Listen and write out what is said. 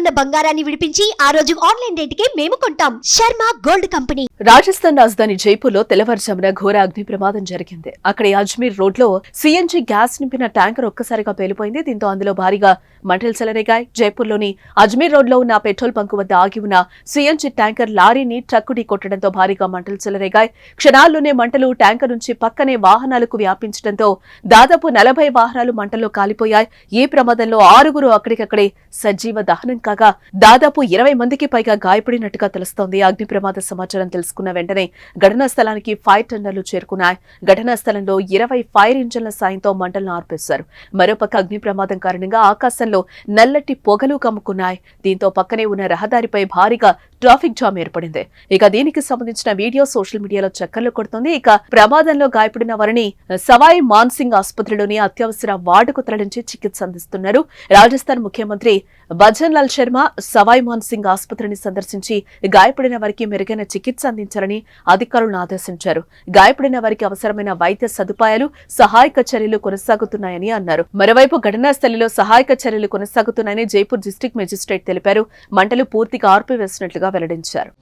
ఉన్న బంగారాన్ని విడిపించి ఆ రోజు ఆన్లైన్ రేటుకే మేము కొంటాం. Sharma gold company. రాజస్థాన్ రాజధాని జైపూర్ లో తెల్లవారుజామున ఘోర అగ్ని ప్రమాదం జరిగింది. అక్కడి అజ్మీర్ రోడ్ లో సిఎన్జి గ్యాస్ నింపిన ట్యాంకర్ ఒక్కసారిగా పేలిపోయింది. దీంతో అందులో భారీగా మంటలు చెలరేగాయి. జైపూర్ లోని అజ్మీర్ రోడ్ లో ఉన్న పెట్రోల్ బంకు వద్ద ఆగి ఉన్న సిఎన్జి ట్యాంకర్ లారీని ట్రక్కు ఢీ కొట్టడంతో భారీగా మంటలు చెలరేగాయి. క్షణాల్లోనే మంటలు ట్యాంకర్ నుంచి పక్కనే వాహనాలకు వ్యాపించడంతో దాదాపు 40 వాహనాలు మంటల్లో కాలిపోయాయి. ఈ ప్రమాదంలో 6 అక్కడికక్కడే సజీవ దహనం కాగా దాదాపు 20 మందికి పైగా గాయపడినట్టుగా తెలుస్తోంది. అగ్ని ప్రమాద సమాచారం తెలుసుకున్న వెంటనే ఘటనా స్థలానికి ఫైర్ టెండర్లు చేరుకున్నాయి. ఘటనా స్థలంలో 20 ఫైర్ ఇంజన్ల సాయంతో మంటలను ఆర్పేశారు. మరోపక్క అగ్ని ప్రమాదం కారణంగా ఆకాశంలో నల్లటి పొగలు కమ్ముకున్నాయి. దీంతో పక్కనే ఉన్న రహదారిపై భారీగా ట్రాఫిక్ జామ్ ఏర్పడింది. ఇక దీనికి సంబంధించిన వీడియో సోషల్ మీడియాలో చక్కర్లు కొడుతోంది. ఇక ప్రమాదంలో గాయపడిన వారిని సవాయ్ మాన్సింగ్ ఆసుపత్రిలోని అత్యవసర వార్డుకు తరలించి చికిత్స అందిస్తున్నారు. రాజస్థాన్ ముఖ్యమంత్రి భజన్ లాల్ శర్మ సవాయ్ మాన్సింగ్ ఆసుపత్రిని సందర్శించి గాయపడిన వారికి మెరుగైన చికిత్స అందించాలని అధికారులను ఆదేశించారు. గాయపడిన వారికి అవసరమైన వైద్య సదుపాయాలు, సహాయక చర్యలు కొనసాగుతున్నాయని అన్నారు. మరోవైపు ఘటనా స్థలిలో సహాయక చర్యలు కొనసాగుతున్నాయని జైపూర్ డిస్ట్రిక్ట్ మెజిస్ట్రేట్ తెలిపారు. మంటలు పూర్తిగా ఆర్పివేసినట్లుగా వెల్లడించారు.